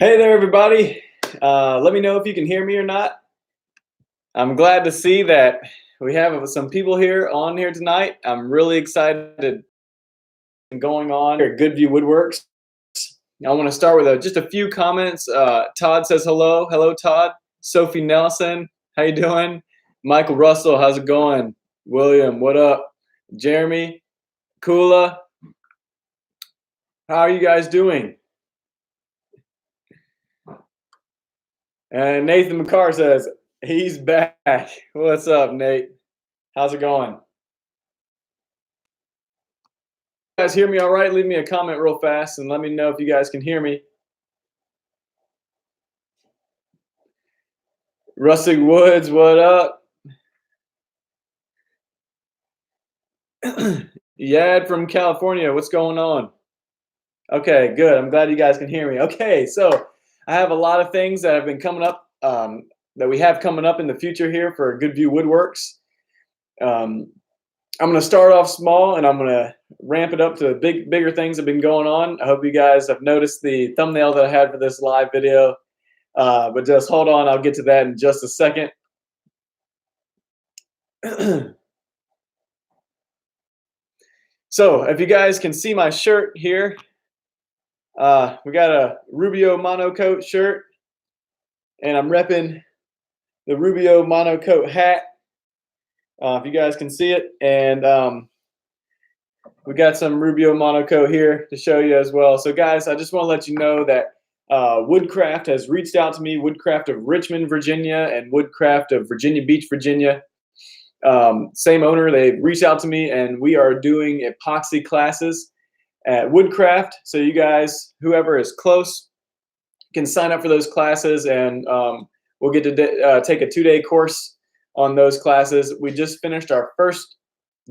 Hey there, everybody. Let me know if you can hear me or not. I'm glad to see that we have some people here on here tonight. I'm really excited going on here at GoodView Woodworks. I want to start with just a few comments. Todd says hello. Hello, Todd. Sophie Nelson, how you doing? Michael Russell, how's it going? William, what up? Jeremy, Kula, how are you guys doing? And Nathan McCarr says, he's back. What's up, Nate? How's it going? You guys hear me all right? Leave me a comment real fast and let me know if you guys can hear me. Rustic Woods, what up? Yad from California, what's going on? Okay, good. I'm glad you guys can hear me. Okay, so I have a lot of things that have been coming up, that we have coming up in the future here for GoodView Woodworks. I'm going to start off small and I'm going to ramp it up to bigger things that have been going on. I hope you guys have noticed the thumbnail that I had for this live video, but just hold on. I'll get to that in just a second. So if you guys can see my shirt here, we got a Rubio monocoat shirt, and I'm repping the Rubio monocoat hat. If you guys can see it, and we got some Rubio monocoat here to show you as well. So guys, I just want to let you know that Woodcraft has reached out to me, Woodcraft of Richmond, Virginia, and Woodcraft of Virginia Beach, Virginia. Same owner, they reached out to me, and we are doing epoxy classes at Woodcraft. So you guys, whoever is close, can sign up for those classes, and we'll get to take a 2-day course on those classes. We just finished our first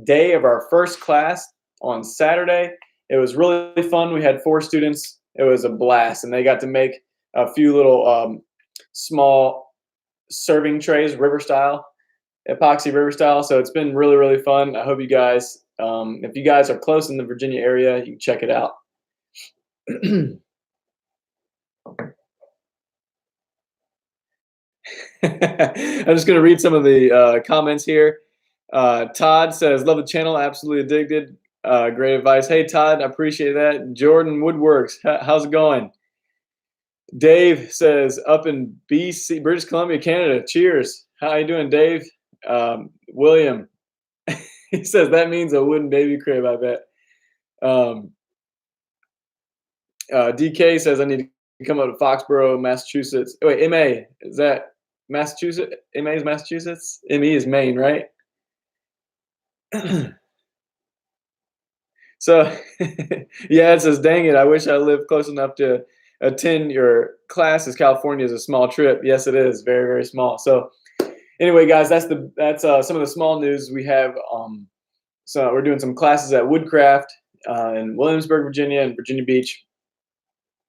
day of our first class on Saturday. It was really fun. We had 4 students. It was a blast, and they got to make a few little small serving trays, river style, epoxy river style. So it's been really, really fun. I hope you guys, if you guys are close in the Virginia area, you can check it out. I'm just going to read some of the comments here. Todd says, love the channel, absolutely addicted. Great advice. Hey, Todd, I appreciate that. Jordan Woodworks, how's it going? Dave says, up in BC, British Columbia, Canada. Cheers. How you doing, Dave? William, he says, that means a wooden baby crib, I bet. DK says, I need to come up to Foxborough, Massachusetts. Oh, wait, MA, is that Massachusetts? MA is Massachusetts? ME is Maine, right? So, yeah, it says, dang it, I wish I lived close enough to attend your classes. California is a small trip. Yes, it is. Very, very small. So anyway, guys, that's some of the small news we have. So we're doing some classes at Woodcraft in Williamsburg, Virginia, and Virginia Beach.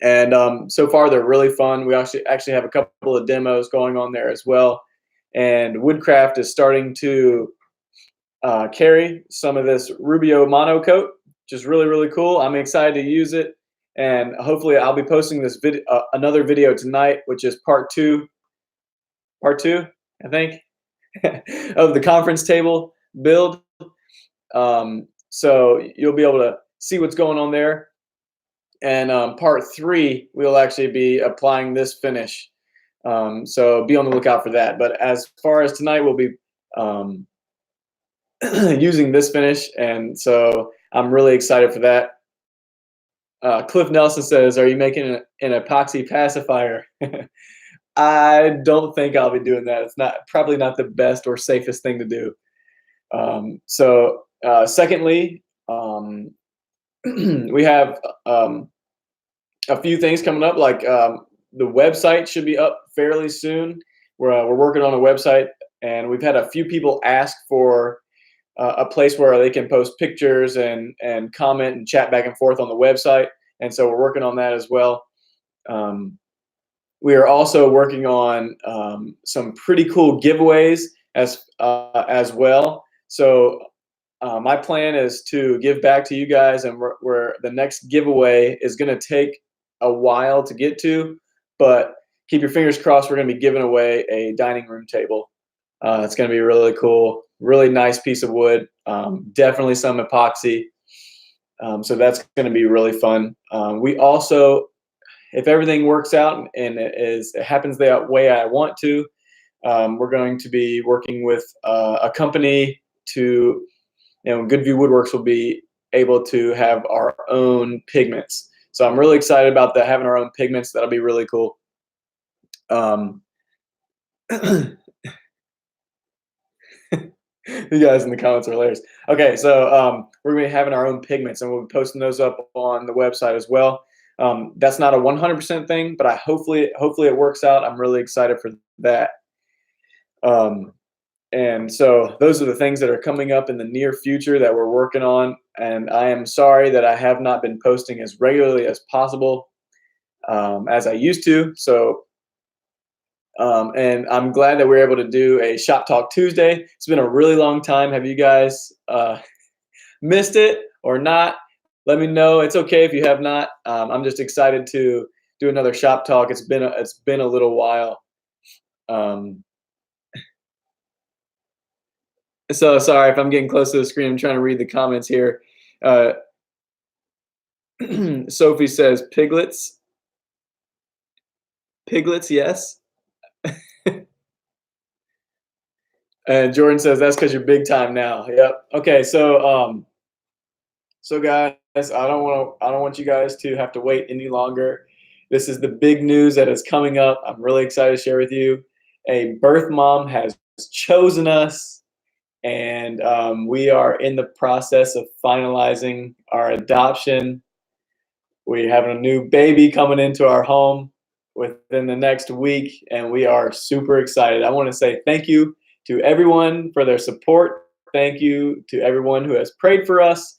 And so far, they're really fun. We actually have a couple of demos going on there as well. And Woodcraft is starting to carry some of this Rubio monocoat, which is really, really cool. I'm excited to use it. And hopefully I'll be posting this another video tonight, which is part two, I think, of the conference table build. So you'll be able to see what's going on there. And part 3, we'll actually be applying this finish. So be on the lookout for that. But as far as tonight, we'll be using this finish. And so I'm really excited for that. Cliff Nelson says, are you making an epoxy pacifier? I don't think I'll be doing that. It's probably not the best or safest thing to do. Secondly, we have a few things coming up, like the website should be up fairly soon. We're working on a website, and we've had a few people ask for a place where they can post pictures and comment and chat back and forth on the website. And so we're working on that as well. We are also working on some pretty cool giveaways as well. So my plan is to give back to you guys, and where the next giveaway is going to take a while to get to. but keep your fingers crossed. We're going to be giving away a dining room table. It's going to be really cool, really nice piece of wood, definitely some epoxy. So that's going to be really fun. We also, if everything works out and it happens the way I want to, we're going to be working with a company to, GoodView Woodworks will be able to have our own pigments. So I'm really excited about that, having our own pigments. That'll be really cool. You guys in the comments are hilarious. Okay, so we're going to be having our own pigments, and we'll be posting those up on the website as well. That's not a 100% thing, but hopefully it works out. I'm really excited for that. And so those are the things that are coming up in the near future that we're working on. And I am sorry that I have not been posting as regularly as possible as I used to. So and I'm glad that we're able to do a Shop Talk Tuesday. It's been a really long time. Have you guys missed it or not? Let me know. It's okay if you have not. I'm just excited to do another Shop Talk. It's been a little while. So sorry if I'm getting close to the screen. I'm trying to read the comments here. Sophie says piglets. Piglets, yes. And Jordan says that's because you're big time now. Yep. Okay. So guys, I don't want you guys to have to wait any longer. This is the big news that is coming up. I'm really excited to share with you. A birth mom has chosen us, and we are in the process of finalizing our adoption. We're having a new baby coming into our home within the next week, and we are super excited. I want to say thank you to everyone for their support. Thank you to everyone who has prayed for us,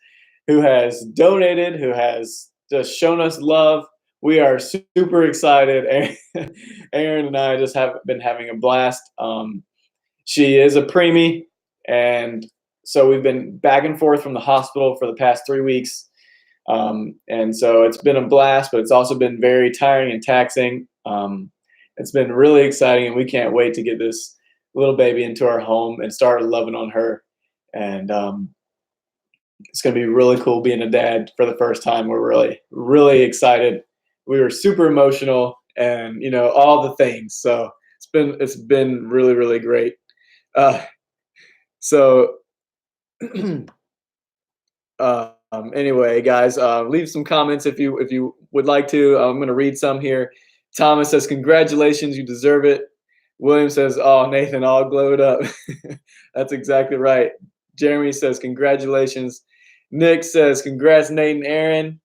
who has donated, who has just shown us love. We are super excited. Aaron and I just have been having a blast. She is a preemie, and so we've been back and forth from the hospital for the past 3 weeks. And so it's been a blast, but it's also been very tiring and taxing. It's been really exciting, and we can't wait to get this little baby into our home and start loving on her. And it's going to be really cool being a dad for the first time. We're really, really excited. We were super emotional, and all the things. So it's been really, really great. So anyway, guys, leave some comments if you would like to. I'm going to read some here. Thomas says, "Congratulations, you deserve it." William says, "Oh, Nathan, all glowed up." That's exactly right. Jeremy says, "Congratulations." Nick says, "Congrats, Nate and Aaron."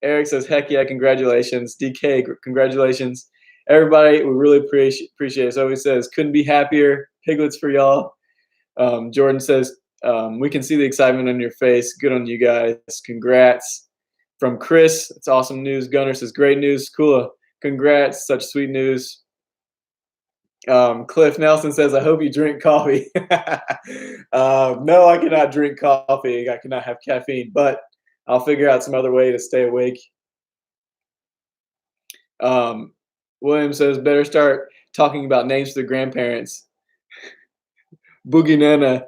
Eric says, "Heck yeah, congratulations." DK, congratulations. Everybody, we really appreciate it. So he says, "Couldn't be happier. Piglets for y'all." Jordan says, "We can see the excitement on your face. Good on you guys. Congrats." From Chris, it's awesome news. Gunnar says, "Great news. Cool. Congrats. Such sweet news." Cliff Nelson says, "I hope you drink coffee." No, I cannot drink coffee. I cannot have caffeine, but I'll figure out some other way to stay awake. William says, "Better start talking about names for the grandparents." Boogie Nana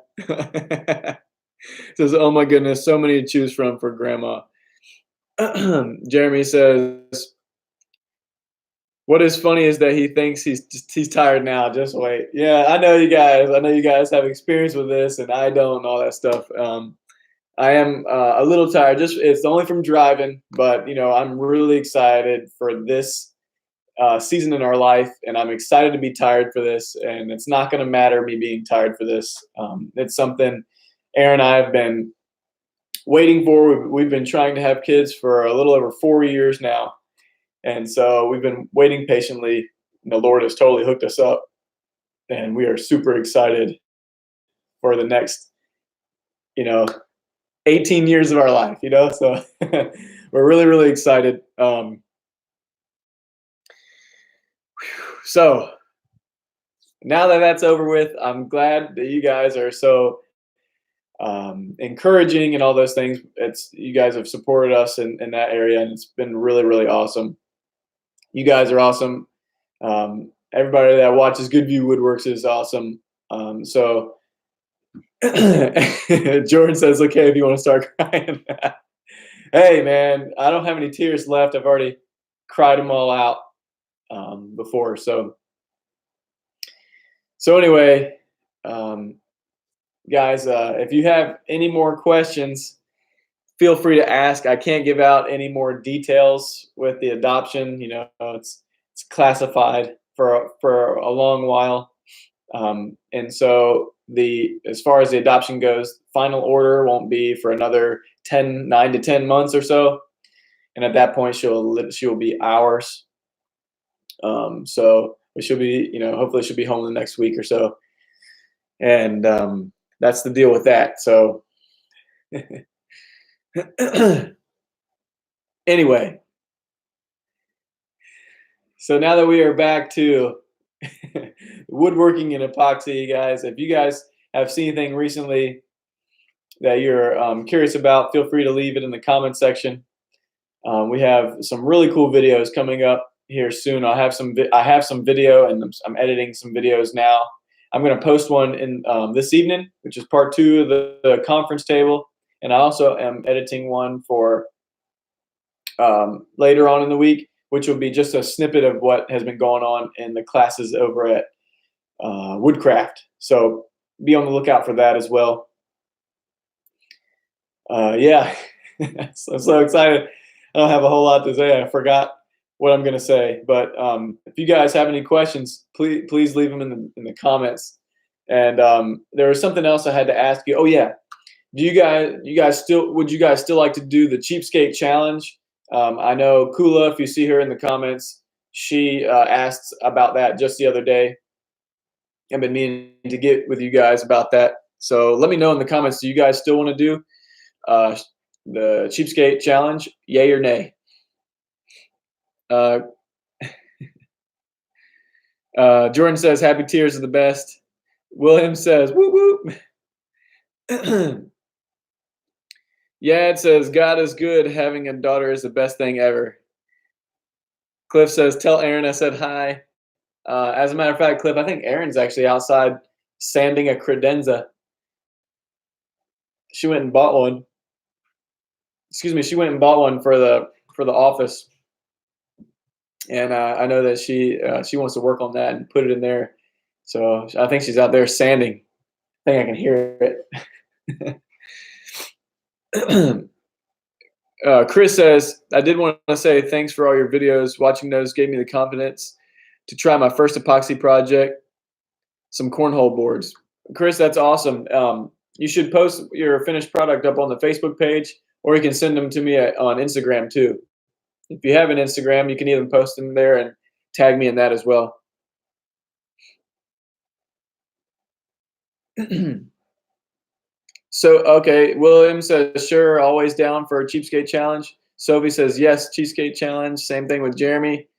says, "Oh my goodness, so many to choose from for grandma." Jeremy says, "What is funny is that he thinks he's tired now. Just wait." Yeah, I know you guys. I know you guys have experience with this, and I don't, and all that stuff. I am a little tired. Just it's only from driving, but I'm really excited for this season in our life, and I'm excited to be tired for this. And it's not going to matter me being tired for this. It's something Aaron and I have been waiting for. We've been trying to have kids for a little over 4 years now. And so we've been waiting patiently. And the Lord has totally hooked us up. And we are super excited for the next, 18 years of our life, So we're really, really excited. So now that that's over with, I'm glad that you guys are so encouraging and all those things. You guys have supported us in that area, and it's been really, really awesome. You guys are awesome. Everybody that watches GoodView Woodworks is awesome. So Jordan says, okay, if you want to start crying. Hey, man, I don't have any tears left. I've already cried them all out before. So anyway, guys, if you have any more questions, feel free to ask. I can't give out any more details with the adoption. You know, it's classified for a long while. And so as far as the adoption goes, final order won't be for another 9 to 10 months or so. And at that point, she will be ours. So she'll be, you know, hopefully she'll be home the next week or so. And that's the deal with that. So anyway, so now that we are back to woodworking and epoxy, guys, if you guys have seen anything recently that you're curious about, feel free to leave it in the comment section. We have some really cool videos coming up here soon. I have some video, and I'm editing some videos now. I'm going to post one in this evening, which is part 2 of the conference table, and I also am editing one for later on in the week, which will be just a snippet of what has been going on in the classes over at Woodcraft. So be on the lookout for that as well. Yeah, I'm so excited. I don't have a whole lot to say. I forgot what I'm going to say, but if you guys have any questions, please leave them in the comments. And there was something else I had to ask you. Oh yeah, would you guys still like to do the cheapskate challenge? I know Kula, if you see her in the comments, she asked about that just the other day. I've been meaning to get with you guys about that. So let me know in the comments, do you guys still want to do the cheapskate challenge, yay or nay? Jordan says happy tears are the best. William says whoop whoop. Yeah, it says God is good. Having a daughter is the best thing ever. Cliff says tell Aaron I said hi. As a matter of fact, Cliff, I think Erin's actually outside sanding a credenza. She went and bought one. Excuse me, she went and bought one for the office, and I know that she wants to work on that and put it in there. So I think she's out there sanding. I think I can hear it. Chris says, I did want to say thanks for all your videos. Watching those gave me the confidence to try my first epoxy project, some cornhole boards. Chris, that's awesome. You should post your finished product up on the Facebook page, or you can send them to me on Instagram too. If you have an Instagram, you can even post them there and tag me in that as well. So, okay, William says, sure, always down for a cheapskate challenge. Sophie says, yes, cheapskate challenge. Same thing with Jeremy.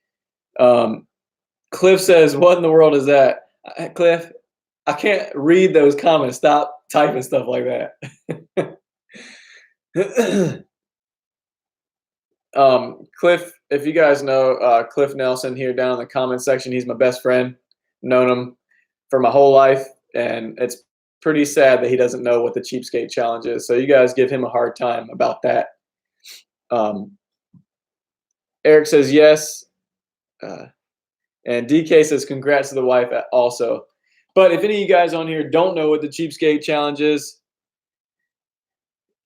Cliff says, what in the world is that? Cliff, I can't read those comments. Stop typing stuff like that. Cliff, if you guys know Cliff Nelson here down in the comment section, he's my best friend. Known him for my whole life, and it's pretty sad that he doesn't know what the cheapskate challenge is. So you guys give him a hard time about that. Eric says yes. And DK says congrats to the wife also. But if any of you guys on here don't know what the cheapskate challenge is,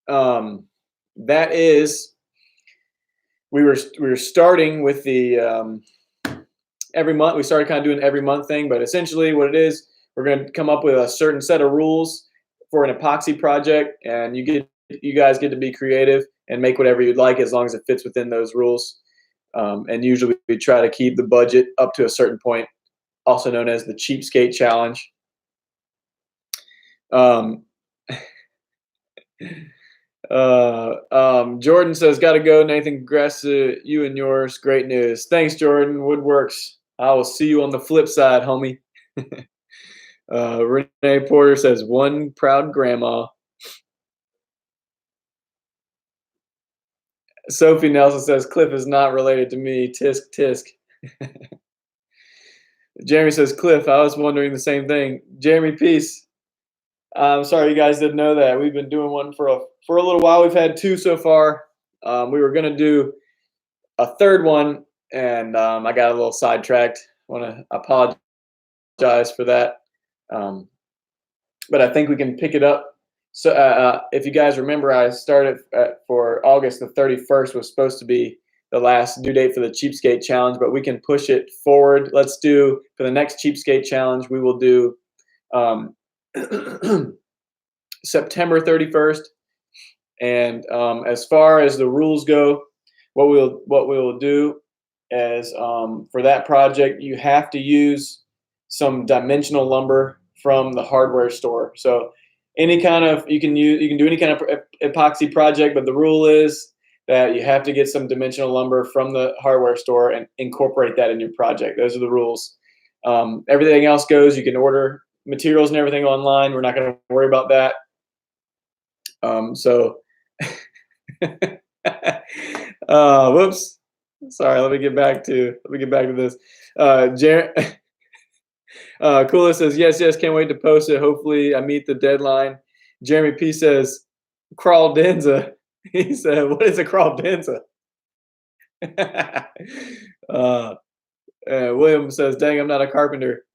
that is, we were starting with the every month. We started kind of doing every month thing, but essentially what it is, we're going to come up with a certain set of rules for an epoxy project, and you guys get to be creative and make whatever you'd like as long as it fits within those rules. And usually we try to keep the budget up to a certain point, also known as the cheapskate challenge. Jordan says, gotta go, Nathan. Congrats to you and yours. Great news. Thanks, Jordan. Woodworks. I will see you on the flip side, homie. Renee Porter says, one proud grandma. Sophie Nelson says, Cliff is not related to me. Tisk, tisk. Jeremy says, Cliff, I was wondering the same thing. Jeremy, peace. I'm sorry you guys didn't know that. We've been doing one for a little while. We've had 2 so far. We were going to do a third one, and I got a little sidetracked. I want to apologize for that. But I think we can pick it up. So if you guys remember, I started for August the 31st was supposed to be the last due date for the Cheapskate Challenge, but we can push it forward. Let's do, for the next Cheapskate Challenge, we will do September 31st. And as far as the rules go, what we'll do is for that project, you have to use some dimensional lumber from the hardware store. So any kind of, you can do any kind of epoxy project, but the rule is that you have to get some dimensional lumber from the hardware store and incorporate that in your project. Those are the rules. Everything else goes. You can order materials and everything online. We're not going to worry about that. Whoops. Sorry. Let me get back to this. Kula says, yes, can't wait to post it. Hopefully I meet the deadline. Jeremy P says, crawlenza. He said, what is a crawlenza? William says, dang, I'm not a carpenter.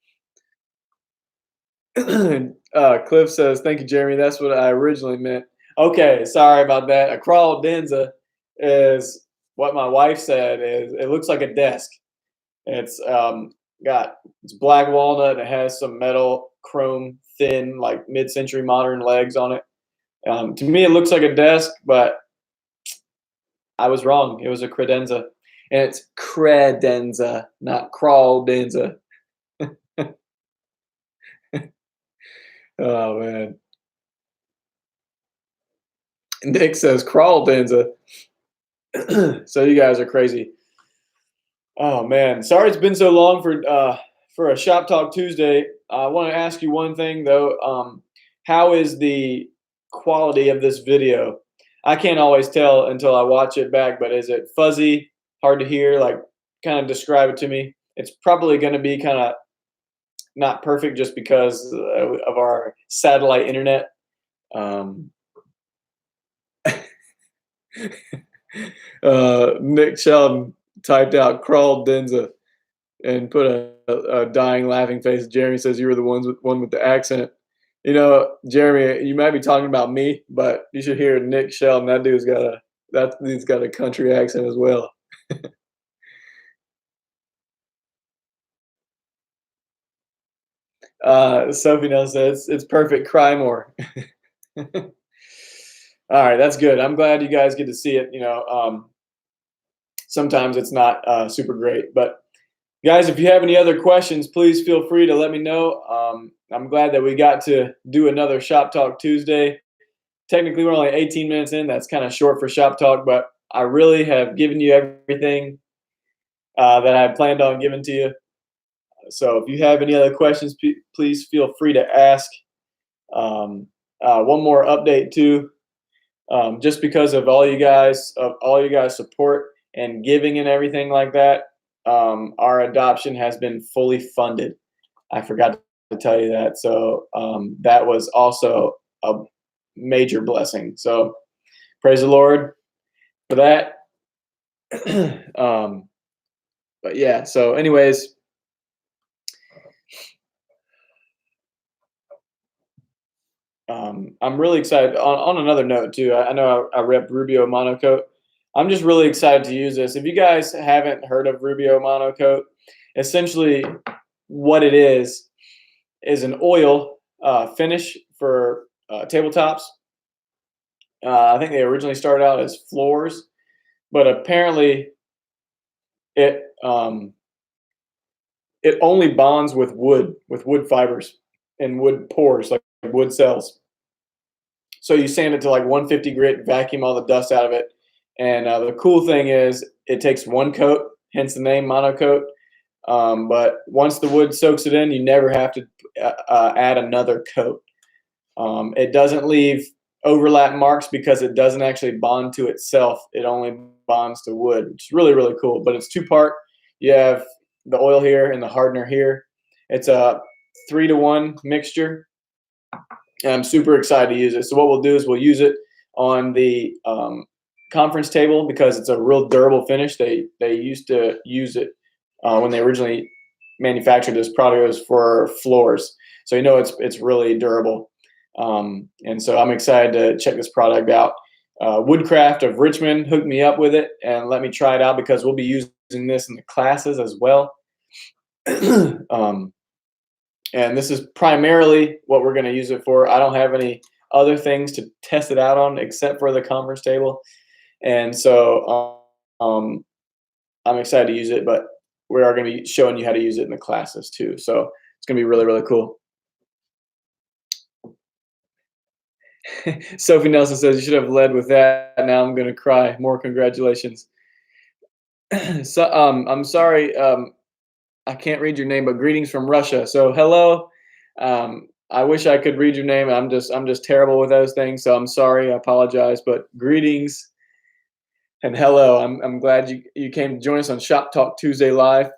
Cliff says, thank you, Jeremy. That's what I originally meant. Okay, sorry about that. A crawlenza is what my wife said. It looks like a desk. It's it's black walnut. It has some metal chrome thin, like mid-century modern legs on it. To me, it looks like a desk, but I was wrong. It was a credenza, and it's credenza, not crawlenza. Oh man. Nick says crawlenza. So you guys are crazy. Oh man, sorry it's been so long for a Shop Talk Tuesday. I want to ask you one thing though. How is the quality of this video? I can't always tell until I watch it back, but is it fuzzy, hard to hear? Like, kind of describe it to me. It's probably going to be kind of not perfect just because of our satellite internet. Nick Sheldon typed out crawlenza and put a dying laughing face. Jeremy says you were the one with the accent. You know, Jeremy, you might be talking about me, but you should hear Nick Sheldon. That dude's got a country accent as well. Sophie knows that it's perfect. Cry more. All right, that's good. I'm glad you guys get to see it. You know, sometimes it's not super great, but guys, if you have any other questions, please feel free to let me know. I'm glad that we got to do another Shop Talk Tuesday. Technically, we're only 18 minutes in. That's kind of short for Shop Talk, but I really have given you everything that I planned on giving to you. So if you have any other questions, please feel free to ask. One more update too. Just because of all you guys support and giving and everything like that, our adoption has been fully funded. I forgot to tell you that. So that was also a major blessing. So praise the Lord for that. But yeah, so anyways, I'm really excited. On another note too, I know I rep Rubio Monocoat. I'm just really excited to use this. If you guys haven't heard of Rubio Monocoat, essentially what it is an oil finish for tabletops. I think they originally started out as floors, but apparently it only bonds with wood fibers and wood pores, like wood cells. So you sand it to like 150 grit, vacuum all the dust out of it. And the cool thing is it takes one coat, hence the name monocoat. But once the wood soaks it in, you never have to add another coat. It doesn't leave overlap marks because it doesn't actually bond to itself. It only bonds to wood, which is really, really cool. But it's 2-part. You have the oil here and the hardener here. It's a 3-to-1 mixture. And I'm super excited to use it. So what we'll do is we'll use it on the conference table because it's a real durable finish. They used to use it when they originally manufactured this product. It was for floors, so it's really durable. And so I'm excited to check this product out. Woodcraft of Richmond hooked me up with it and let me try it out because we'll be using this in the classes as well. And this is primarily what we're going to use it for. I don't have any other things to test it out on except for the conference table. And so I'm excited to use it, but we are going to be showing you how to use it in the classes too. So it's going to be really, really cool. Sophie Nelson says, you should have led with that. Now I'm going to cry. More congratulations. So I'm sorry. I can't read your name, but greetings from Russia. So hello. I wish I could read your name. I'm just terrible with those things. So I'm sorry. I apologize. But greetings and hello. I'm glad you came to join us on Shop Talk Tuesday Live.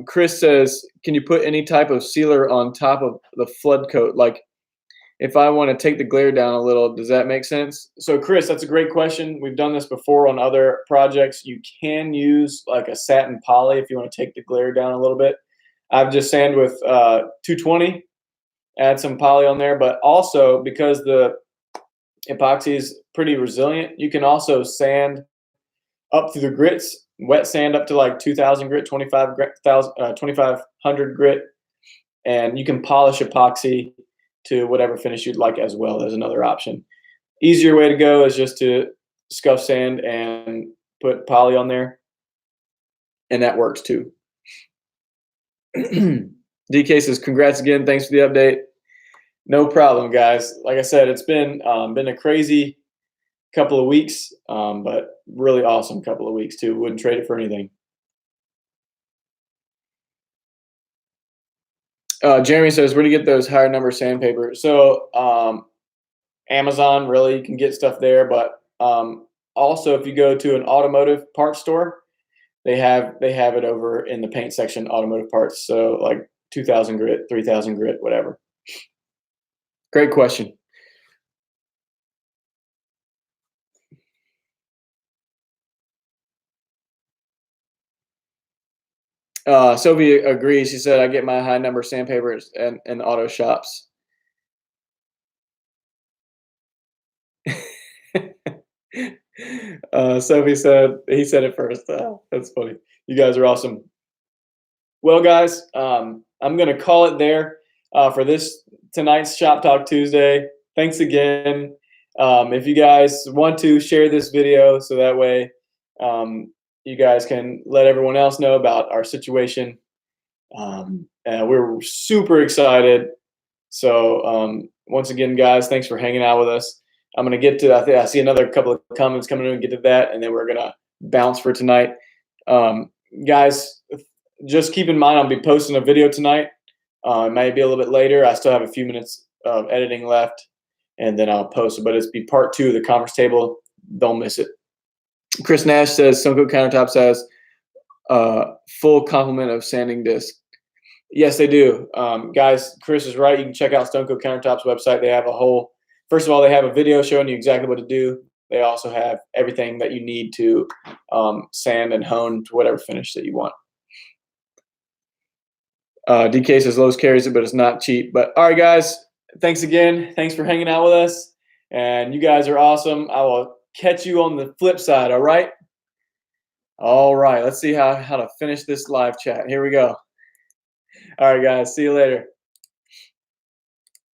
Chris says, can you put any type of sealer on top of the flood coat? Like if I want to take the glare down a little, does that make sense? So Chris, that's a great question. We've done this before on other projects. You can use like a satin poly if you want to take the glare down a little bit. I've just sanded with 220, add some poly on there, but also because the epoxy is pretty resilient, you can also sand up through the grits, wet sand up to like 2000 grit, 2500 grit, and you can polish epoxy to whatever finish you'd like as well. As another option. Easier way to go is just to scuff sand and put poly on there, and that works too. DK says, congrats again. Thanks for the update. No problem, guys. Like I said, it's been a crazy couple of weeks, but really awesome couple of weeks too. Wouldn't trade it for anything. Jeremy says, where do you get those higher number sandpaper? So Amazon, really, you can get stuff there, but also if you go to an automotive parts store, they have it over in the paint section, automotive parts. So like 2000 grit, 3000 grit, whatever. Great question. Sophie agrees. She said, I get my high number sandpapers in auto shops. Sophie said, he said it first. That's funny. You guys are awesome. Well, guys, I'm going to call it there for tonight's Shop Talk Tuesday. Thanks again. If you guys want to share this video so that way you guys can let everyone else know about our situation. We're super excited. So once again, guys, thanks for hanging out with us. I'm going to get to, I see another couple of comments coming in and get to that, and then we're going to bounce for tonight. Guys, just keep in mind, I'll be posting a video tonight. It might be a little bit later. I still have a few minutes of editing left, and then I'll post it. But it's be part 2 of the conference table. Don't miss it. Chris Nash says, Stone Coat Countertops has full complement of sanding disc. Yes, they do. Guys, Chris is right. You can check out Stone Coat Countertops website. They have first of all, they have a video showing you exactly what to do. They also have everything that you need to sand and hone to whatever finish that you want. DK says Lowe's carries it, but it's not cheap. But all right, guys, thanks again. Thanks for hanging out with us. And you guys are awesome. I will catch you on the flip side, all right? All right, let's see how to finish this live chat. Here we go. All right, guys, see you later.